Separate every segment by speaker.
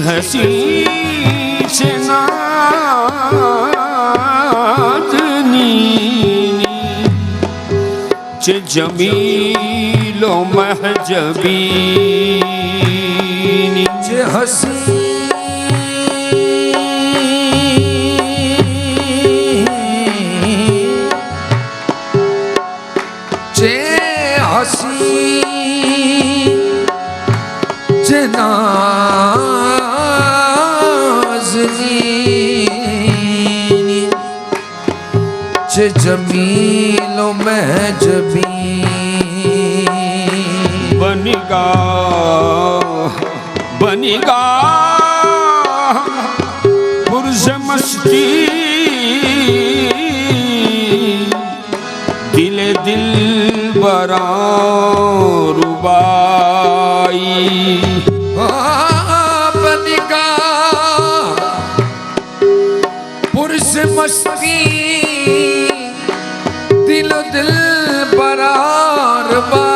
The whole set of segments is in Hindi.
Speaker 1: हसी से नादनी चे जमीलो महजबीनी
Speaker 2: चे हसी चे हसी चे नाज़नीनी चे जमीलो महजबी
Speaker 1: बनिगा पुरज़ मस्ती दिले दिल बरा रुबाई
Speaker 2: बनिगा पुरज़ मस्ती दिलो दिल बरा रुबाई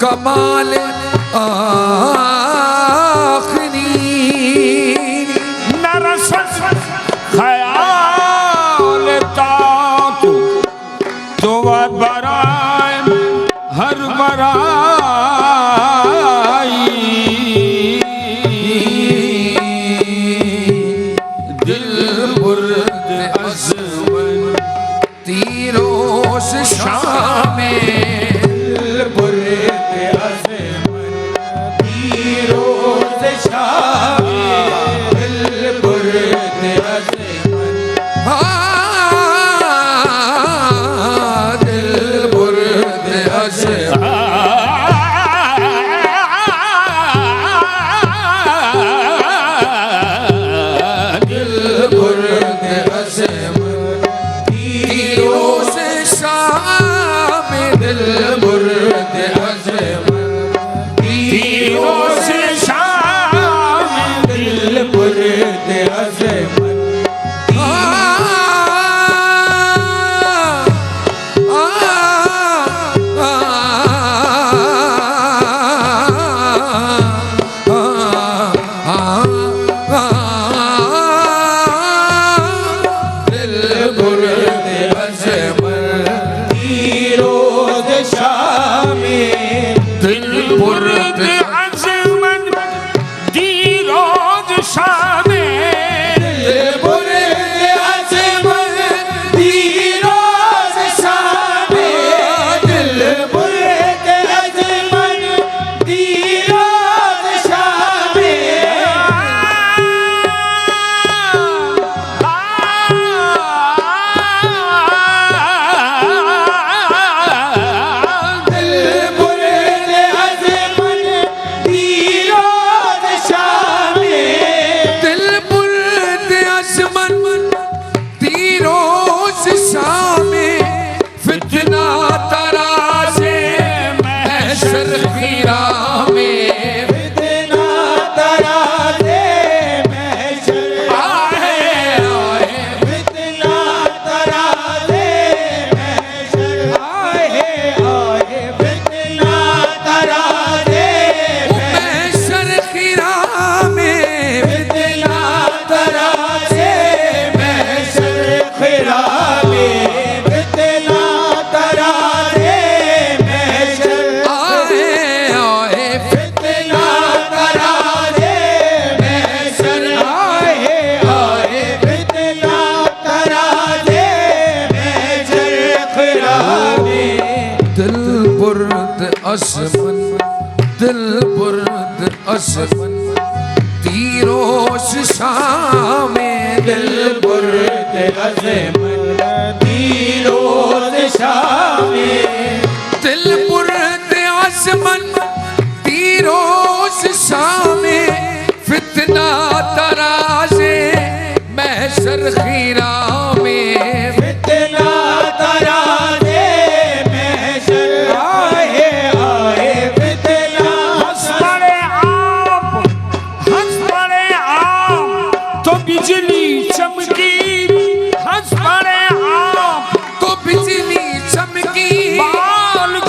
Speaker 2: कमाल आखिरी
Speaker 1: नरसत ख्याल तातु तो बराए हर बराई दिल बुर्द अज़मन तीरों से शामे
Speaker 2: असमन दिल बुर्द असमन तीरों से शामें दिल बुर्द असमन तीरों से शामें दिल बुर्द असमन तीरों से शामें फितना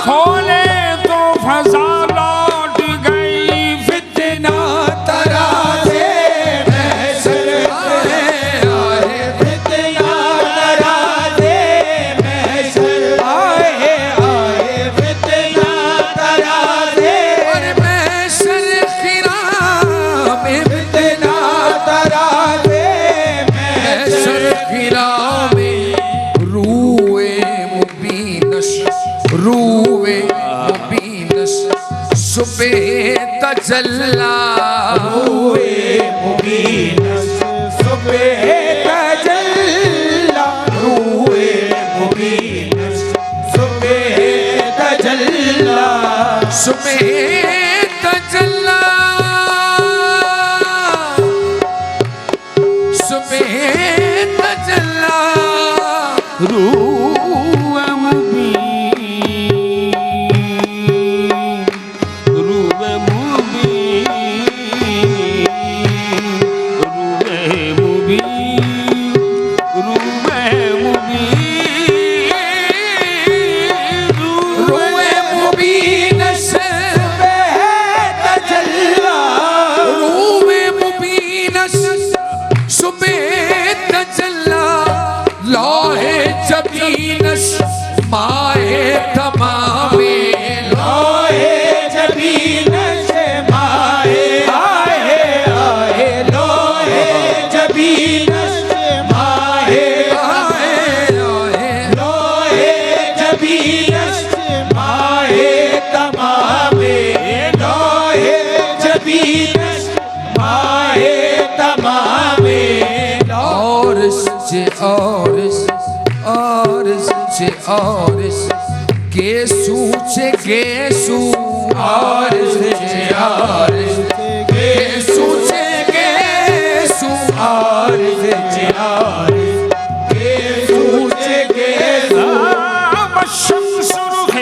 Speaker 1: खोले तो फजा लौट गई फितना
Speaker 2: तराजे महशर आए आए फितना तराजे महशर आए आए फितना तराजे और महशर खिरा में फितना तराजे महशर खिरा में रूए मुबीनश रूए मुबीनश सुबह तजल्ला रूए मुबीनश सुबह तजल्ला रूए मुबीनश सुबह तजल्ला सुबह तजल्ला सुबह तजल्ला
Speaker 1: रूए मुबीन रूए मुबीन रूए मुबीन रूए मुबीन
Speaker 2: रूए मुबीनश सुबह तजल्ला रूए मुबीनश सुबह तजल्ला लौहे जबीनश माए तमामे लौहे जबीनश माए आए आए लौहे जबीनश माए आए आए लौहे जबीनश माए तमामे लौहे जबीनश माए तमामे औरस केसू छे केसू औरस केसू छे केसू औरस केसू छे केसू
Speaker 1: शम्स रुख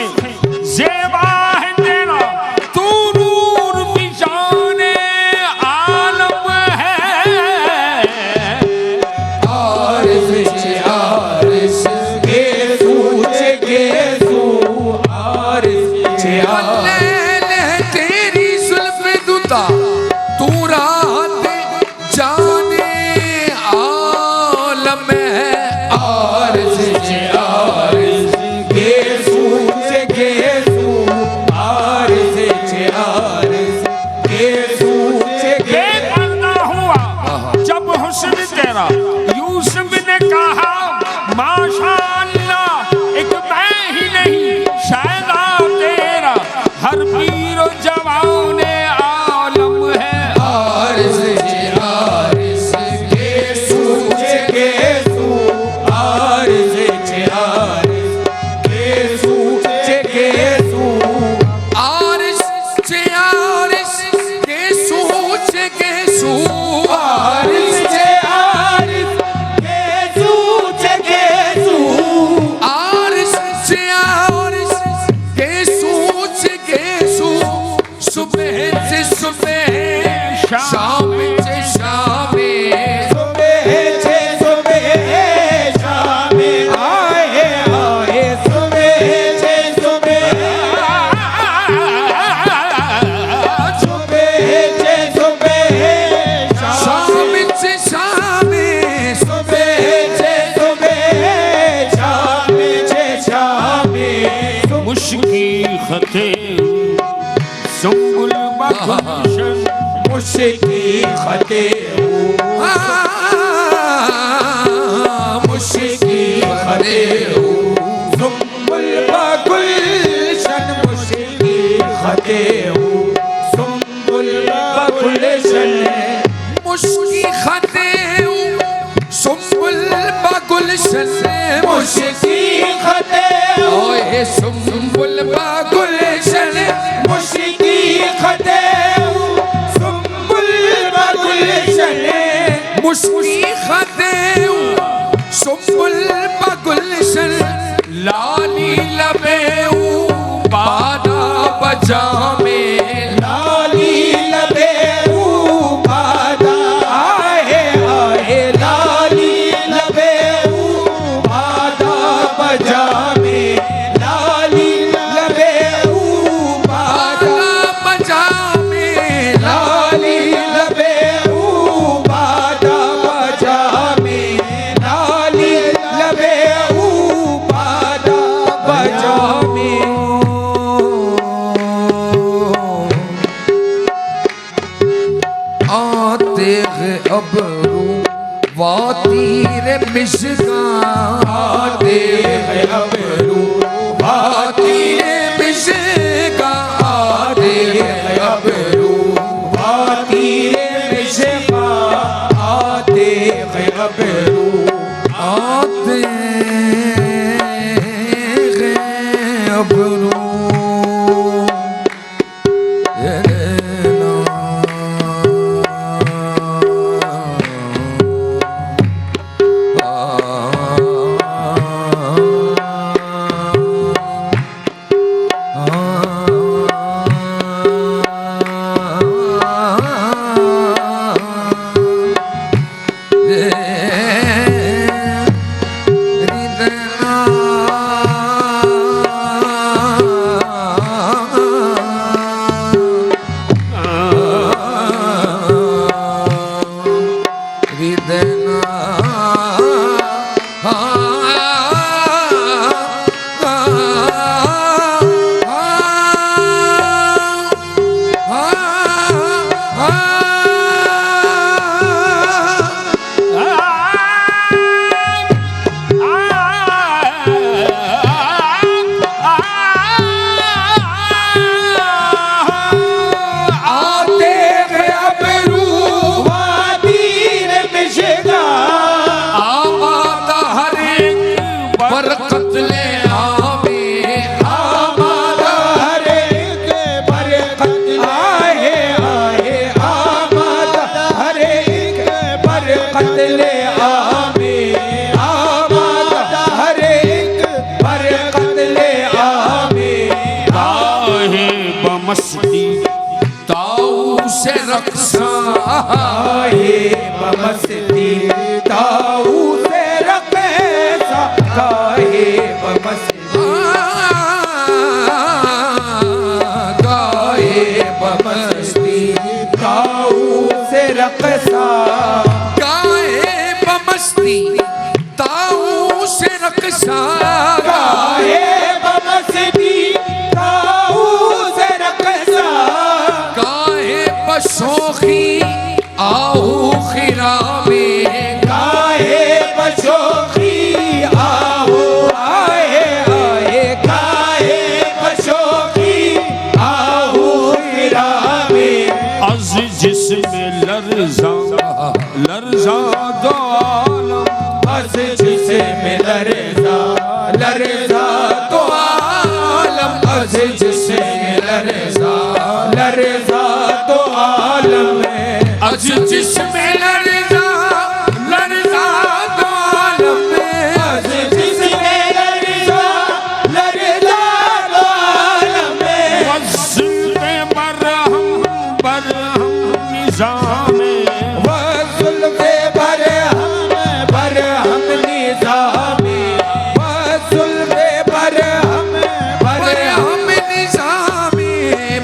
Speaker 1: ज़ेबा है तेरा तू नूर निशाने आलम है
Speaker 2: औरस केसू छे केसू औरस तेरी जुल्फ़े दुता तू रात जाने आलम है औरस केसू छे केसू औरस केसू छे
Speaker 1: बेपर्दा हुआ जब हुस्न तेरा यूसुफ ने कहा माशाअल्लाह एक मैं ही नहीं शायदा तेरा हर पीर और जवान आलम है
Speaker 2: औरस केसू छे केसू औरस केसू छे केसू औरस केसू छे केसू औरस केसू छे केसू औरस केसू छे केसू सुबह से सुबह शाम से शाम सुबह से सुबह शाम आए आए सुबह से सुबह सुबह से सुबह शाम से शाम सुबह से सुबह शाम से शाम
Speaker 1: मुश्की खते सुंबुल बगुलशन
Speaker 2: मुश्की खते मुश्की खते सुंबुल बगुलशन मुश्की खते सुंबुल बगुलशन मुश्की खते सुंबुल बगुलशन मुश्की खते ओए सुंबुल बगुलशन मुश्की खते सुंबुल बगुलशन मुश्की खते सुंबुल बगुलशन लाली लबे बादा बजामे लाली लबे बादा आए आए लाली लबे बादा बजामे लाली लबे मिशकाते हैं अबरू भातीरे मिशकाते हैं अबरू भातीरे मिशकाते हैं अबरू आते हैं अबरू
Speaker 1: मस्ती ताऊ से रक्षा
Speaker 2: मस्ती ताऊ से रक्षा गाहे बमस्ती गाहे बमस्ती ताऊ से रक्षा
Speaker 3: गाए बमस्ती ताऊ से रक्षा
Speaker 2: गाहे बमस्ती ताऊ से रक्षा
Speaker 3: गाए बशोखी आहू खिरा में
Speaker 2: गाहे बशोखी आओ आए आए गाहे बशोखी आओ गिरा में
Speaker 1: अज जिसमें लर्जा लर्जा दो आलम
Speaker 2: बस जिसमें लर्जा लर्जा तो आलम बस जिसमें लर्जा लर्जा तो आलम में
Speaker 3: अज जिसमें लर्जा लर्जा दो आलम में
Speaker 2: बस जिसमें लर्जा लर्जा तो आलम में
Speaker 1: वज़्ल पे बरहम बरहम निज़ाम
Speaker 2: वज़्ल पे बरहम बरहम निज़ामी वज़्ल पे बरहम
Speaker 3: बरहम निज़ामी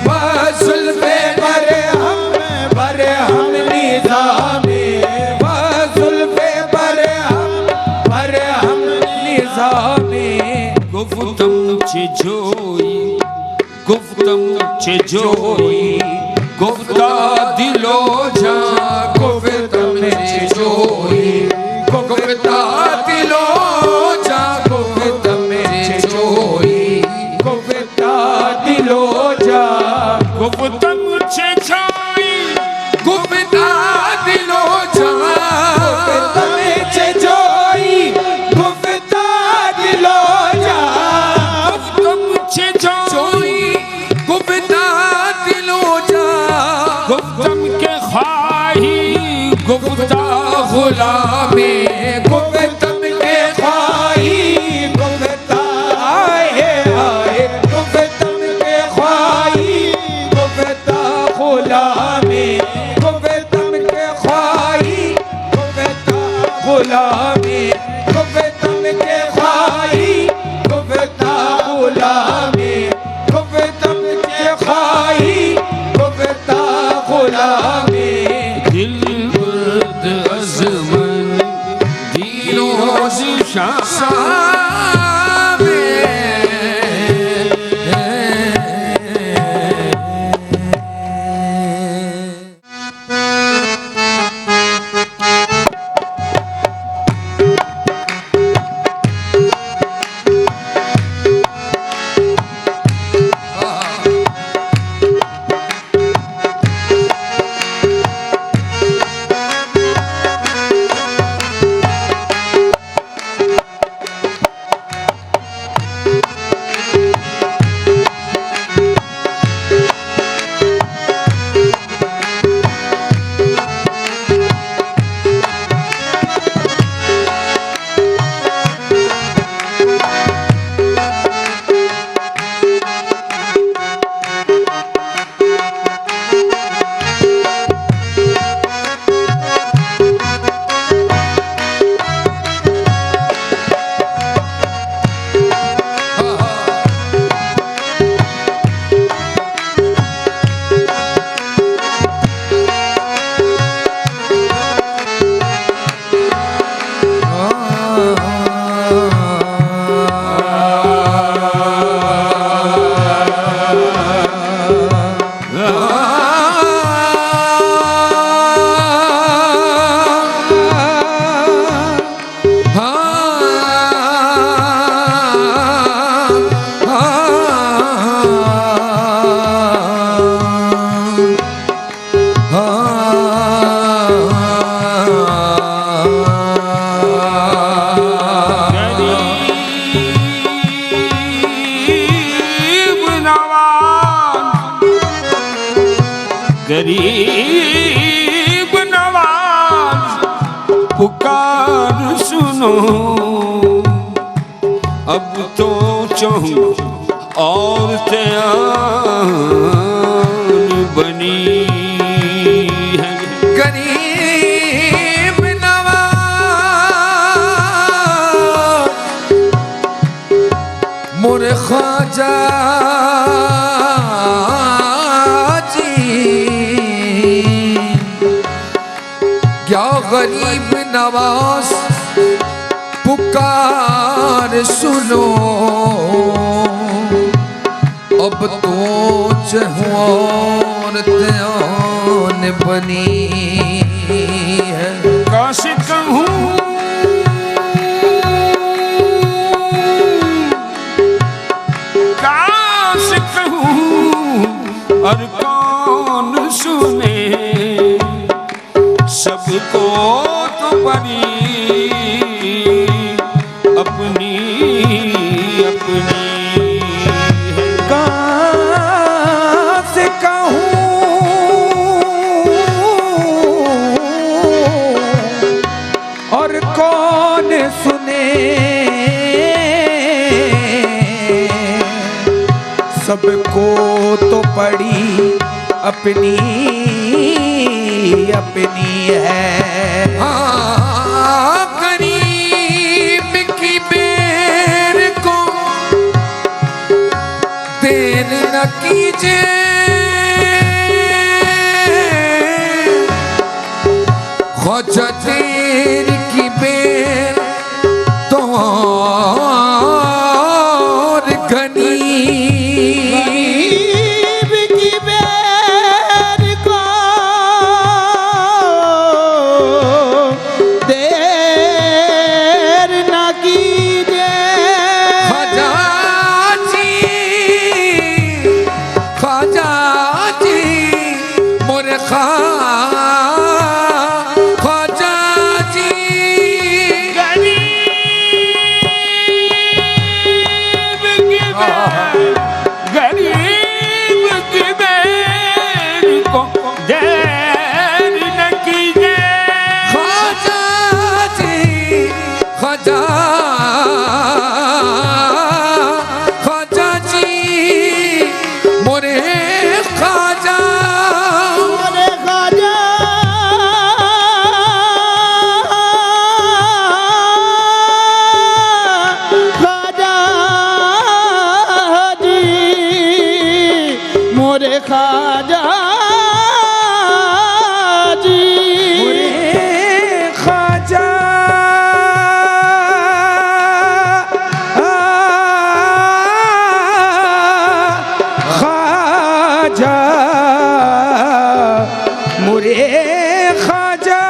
Speaker 2: वज़्ल पे बरहम बरहम निज़ामी वज़्ल पे बरहम निज़ामी
Speaker 1: गुफ्तम चे जोई गुफ्तम चे जोई गुफ्ता दिलो जा
Speaker 2: गुफ्तम चे जोई गुफ्ता दिलो जा गुफ्तम चे जोई गुफ्ता दिलो जा
Speaker 1: गुफ्तम चे जोई
Speaker 3: गुफ्ता दिलो जा
Speaker 2: गुफ्तम चे जोई गुफ्ता दिलो जा
Speaker 1: गुफ्तम चे जोई
Speaker 3: गुफ्ता दिलो जा
Speaker 1: गुफ्तम के ख्वाही गुफ्ता
Speaker 3: गुलामी
Speaker 2: गुफ्तम के ख्वाही गुफ्ता आए आए गुफ्तम के ख्वाही गुफ्ता गुलामी गुफ्तम के ख्वाही गुफ्ता गुलामी गुफ्तम के ख्वाही गुफ्ता गुलामी गुफ्तम के ख्वाही गुफ्ता गुलामी
Speaker 1: दिल बर्द अज़मन गरीब नवाज पुकार सुनो, अब तो चाहूं और त्यान बनी है।
Speaker 3: गरीब नवाज मोरे ख्वाजा जी, क्या गरीब नवाज पुकार सुनो, अब तो चहुआर त्यान बनी है।
Speaker 1: काश कहूं काश कहूं और कौन सुने, सबको तो बड़ी अपनी अपनी है।
Speaker 2: कहाँ से कहूँ और कौन सुने, सबको तो पड़ी अपनी अपनी है।
Speaker 3: हाँ, गरीब की बेर को देर न कीजिए, ख्वाजा देर की बेर तो और घनी।
Speaker 2: ख्वाजा जी, ख्वाजा ख्वाजा मुरे ख्वाजा,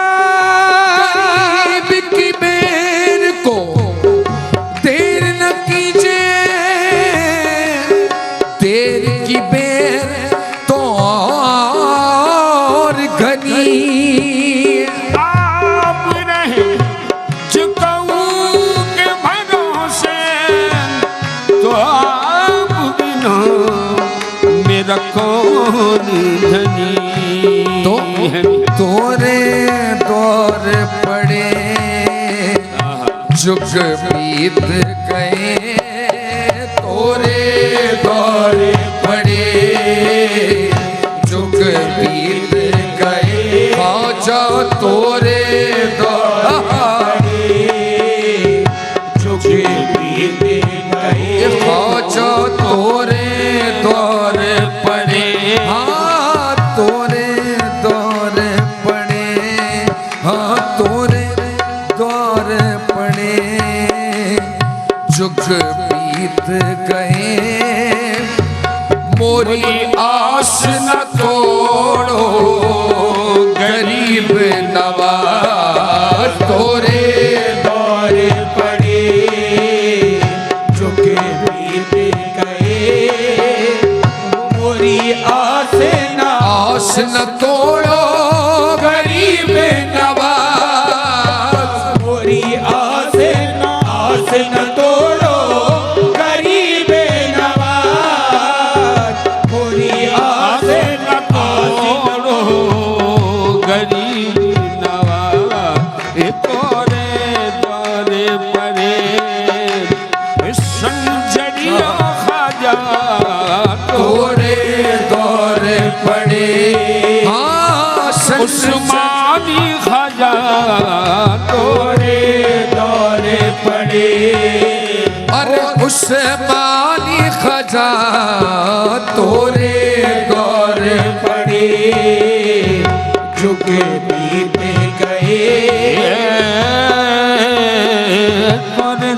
Speaker 3: गरीब की बेर को देर न कीजिए, देर की बेर
Speaker 1: आप रहे चुकाऊं के भरोसे, तो आप बिना मेरा कौन धनी।
Speaker 3: तो तोरे दौर पड़े जुग बीत गए, तोरे दौर पड़े जुग बीत गए, ख्वाजा तोरे दौर
Speaker 2: जुग बीत गए,
Speaker 3: ख्वाजा तोरे दौर पड़े। हाँ, तोरे दौर पड़े, हाँ तोरे दौर पड़े, जुग बीत गए, मोरी आस न तोड़ो गरीब नवाज, तोरे
Speaker 2: दौर पड़े जुग बीत गए, मोरी आस
Speaker 3: न तोड़ो गरीब नवाज,
Speaker 2: मोरी आस न तोड़ो गरीब नवाज, मोरी आस न तोड़ो
Speaker 1: उस्मानी खजा
Speaker 2: तोरे दौरे पड़े
Speaker 3: अरे उस्मानी खजा तोरे
Speaker 2: दौर पड़े झुके बीते गए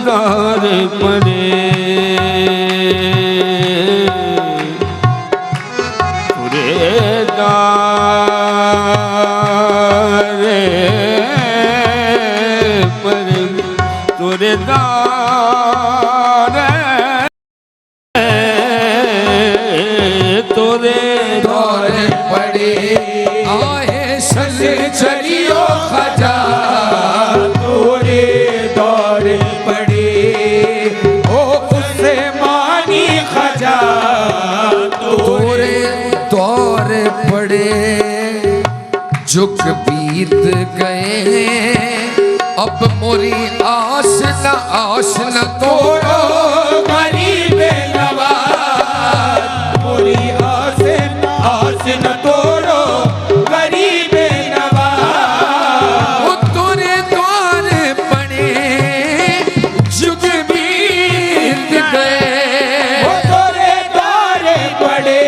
Speaker 1: दौर पड़े तुरे
Speaker 3: दौर पड़े आए सल चलियो खजा
Speaker 2: तोरे दौर पड़े ओ उससे मानी खजा
Speaker 3: तोरे दौर पड़े झुक बीत गए अब मोरी आस न तोड़ो
Speaker 2: गरीब नवाज मोरी आस न तोड़ो गरीब नवाज
Speaker 3: वो तोरे द्वार पड़े झुक बीत गए
Speaker 2: वो तोरे द्वार पड़े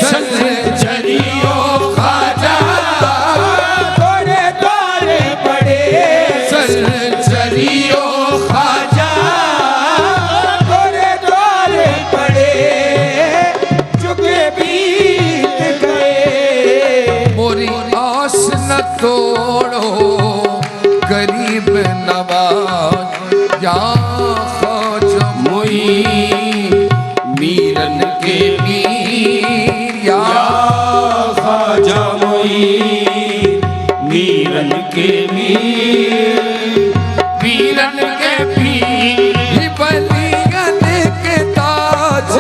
Speaker 3: सल चलियो खाजा
Speaker 2: तोरे द्वार पड़े
Speaker 3: सल चलियो खाजा
Speaker 2: तोरे द्वार पड़े चुके बीत गए
Speaker 3: मोरी आस न तोड़ो गरीब नवाज या ख्वाजा
Speaker 1: मोई मीरन के मीर या ख्वाजा मोई मीरन के मीर मीरन के पीर
Speaker 3: बलियन के ताज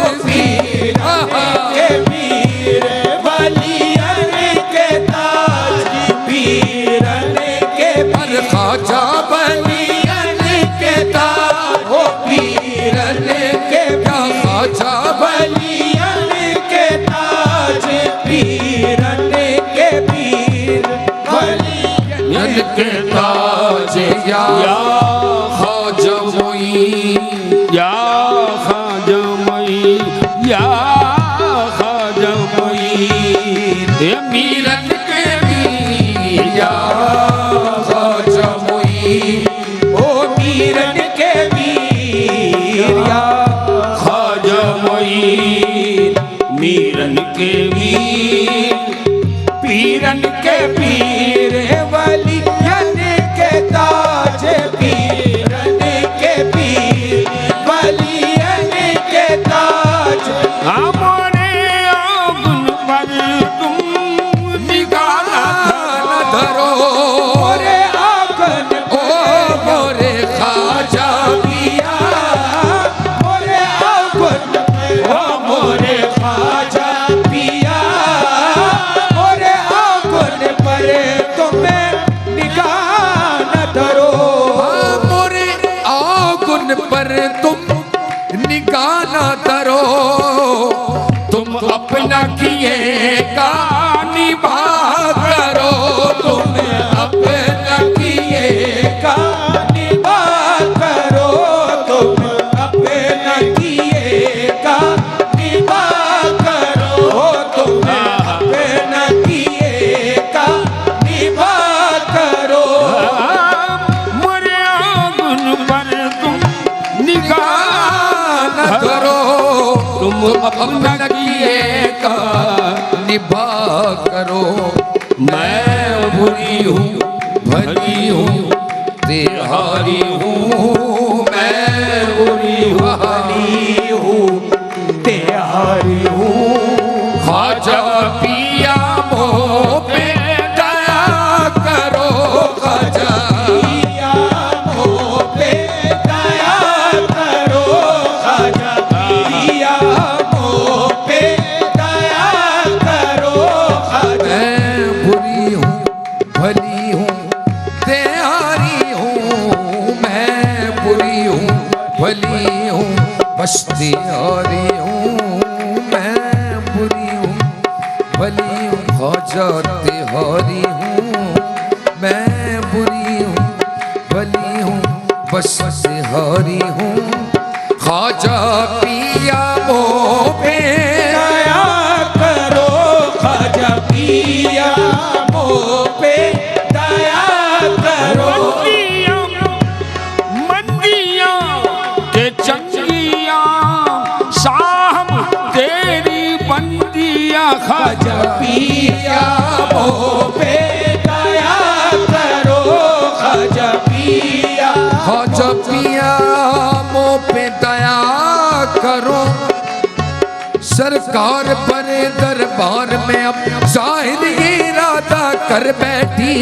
Speaker 2: के पीर बलियन के ताज पीरन के
Speaker 3: पर ख्वाजा बलियन के ताज
Speaker 2: ओ पीरन के
Speaker 3: या ख्वाजा
Speaker 2: बलियन के ताज पीरन के पीर
Speaker 3: बलियन के ताज या ख्वाजा मोई
Speaker 1: या ख्वाजा मोई या ख्वाजा मोई
Speaker 3: मीरन के मीर या ख्वाजा मोई
Speaker 2: ओ पीरन के पीर या
Speaker 1: ख्वाजा मोई मीरन के मीर
Speaker 2: पीरन के पीर बलियन के ताज पीरन के पीर बलियन के ताज
Speaker 1: हमारे आंगन पर तुम निगाह
Speaker 3: न धरो
Speaker 2: मोरे आंगन
Speaker 3: ओ मोरे ख्वाजा
Speaker 2: पिया मोरे आंगन ओ मोरे ख्वाजा पिया मोरे आंगन पर तुम्हें निगाह न धरो
Speaker 3: मोरे आंगन पर तुम निगाह न धरो तुम अपना किए का निभा करो तुम अपना किए
Speaker 2: का निभा करो तुम अपना किए का निभा करो तुम अपना किए का निभा करो
Speaker 1: मोरे आंगन पर तुम निगाह
Speaker 3: न धरो
Speaker 1: तुम
Speaker 3: अपना किए का निभा करो
Speaker 1: मैं बुरी हूँ
Speaker 3: भली हूँ तेहारी हूँ मैं बुरी हूँ
Speaker 2: भली हूँ तेहारी हूँ
Speaker 3: ख्वाजा पिया मोह पे दया करो ख्वाजा
Speaker 2: पिया मोह पे दया करो खाजा पिया मोह पे दया करो खाजा
Speaker 3: मैं बुरी हूँ भली हूँ तेहारी भली हूँ ख्वाजा तिहारी हूँ मैं बुरी हूँ भली हूँ बस से हारी हूँ ख्वाजा पिया मोह पे
Speaker 2: दया करो ख्वाजा पिया मोह पे दया करो
Speaker 1: मंदियां के चंगिया साहब तेरी बंदियां
Speaker 2: ख्वाजा पिया मोह पे दया करो ख्वाजा पिया
Speaker 3: ख्वाजा पिया मोह पे दया करो सरकार बड़े दरबार में अब जाहिर ये इरादा कर बैठी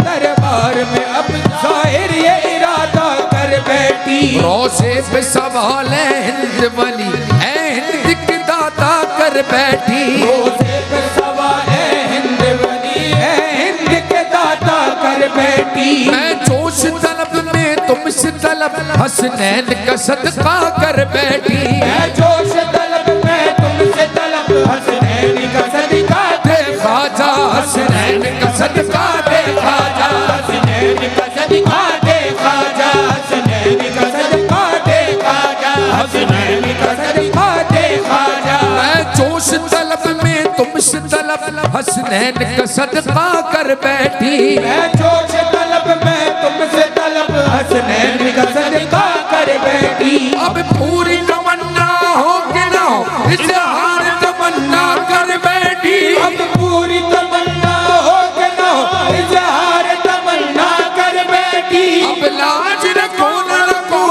Speaker 2: दरबार में अब जाहिर ये इरादा कर बैठी
Speaker 3: रोज़े पे सवाल है हिंद वाली है हिंद की दाता कर बैठी
Speaker 2: रोज़े पे सवाल है हिंद वाली है हिंद के दाता कर बैठी
Speaker 3: मैं जोश तलब में तुमसे तलब हसनैन का सदका कर बैठी
Speaker 2: मैं जोश तलब में तुमसे तलब हसनैन का सदका दे
Speaker 3: ख्वाजा हसनैन का सदका दे ख्वाजा
Speaker 2: हसनैन का सदका दे ख्वाजा हसनैन का सदका दे ख्वाजा हसनैन का सदका दे ख्वाजा
Speaker 3: मैं जोश तलब में तुमसे तलब हसनैन का सदका कर बैठी
Speaker 2: मैं जोश तलब में तुमसे तलब हसनैन का सदका कर बैठी
Speaker 3: अब पूरी तमन्ना हो कि ना हो इजहार तमन्ना कर बैठी
Speaker 2: अब पूरी तमन्ना हो के ना हो इजहार तमन्ना कर बैठी
Speaker 3: अब लाज रखो न रखो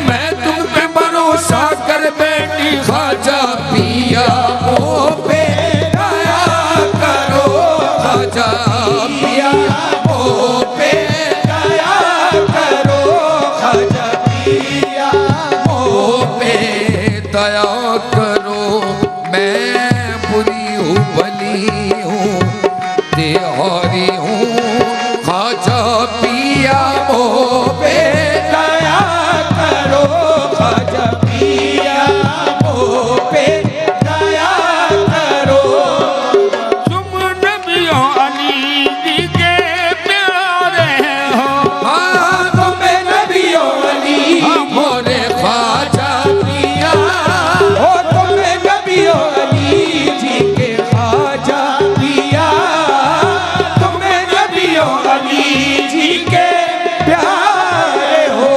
Speaker 3: मैं तुम पे भरोसा कर बैठी ख्वाजा पिया मोह पे दया करो ख्वाजा पिया मोह पे
Speaker 2: दया करो ख्वाजा पिया
Speaker 3: मोह पे दया करो मैं बुरी हूँ भली हूँ तिहारी हूँ ख्वाजा पिया मोह पे
Speaker 2: दया करो ख्वाजा पिया मोह पे दया करो
Speaker 1: तुम नबियों अली जी के प्यारे हो
Speaker 3: हाँ
Speaker 2: तुम्हें नबियों अली
Speaker 3: मोरे ख्वाजा पिया
Speaker 2: हो तुम्हें नबियों अली जी के ख्वाजा पिया तुम्हें नबियों अली जी के प्यारे हो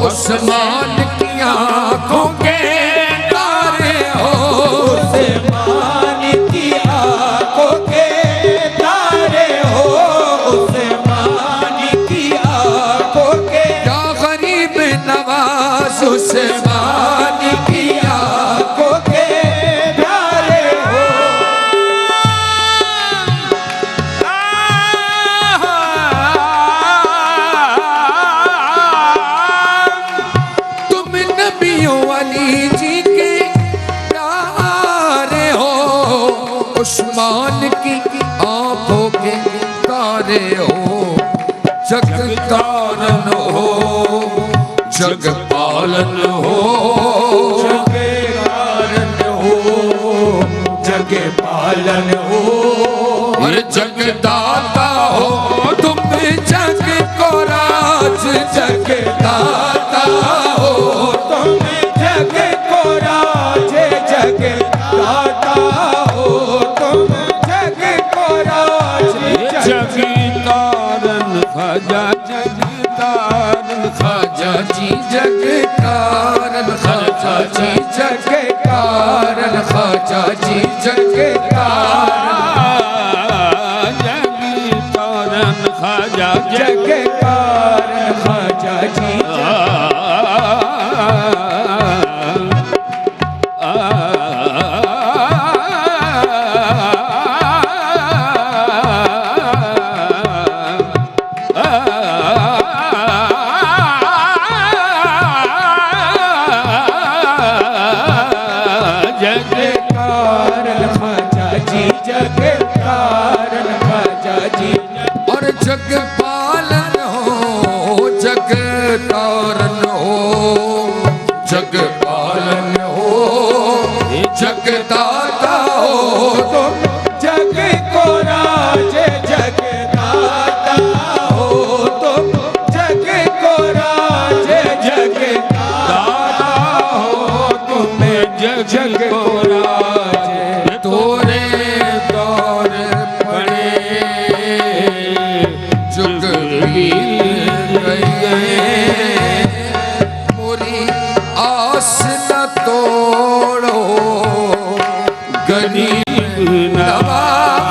Speaker 3: उस्मान की आंखों के तारे हो
Speaker 2: उस्मान की आंखों के तारे हो उस्मान की आंखों के
Speaker 3: क्या गरीब नवाज उस्मान की
Speaker 2: आंखों के प्यारे हो
Speaker 3: तुम नबियों अली जी के प्यारे हो उस्मान की आंखों के तारे हो जग तारन हो जग पालन हो
Speaker 2: जग पालन हो
Speaker 3: और जगदाता हो तुम जग को राज जगदाता हो
Speaker 2: तुम जग को राज जग दाता हो तुम जग को राज जग
Speaker 1: जगतारन ख्वाजा जगतारन
Speaker 3: ख्वाजा जी जगतारन ख्वाजा जी जगतारन ख्वाजा जी जगतारन
Speaker 1: जगतारन ख्वाजा
Speaker 2: जग कारण ख्वाजा जी कारण ख्वाजा जी जग कारण ख्वाजा जी
Speaker 3: और जग पालन हो जग तारन हो जग पालन हो जग दाता
Speaker 1: गरीब ना
Speaker 3: दवा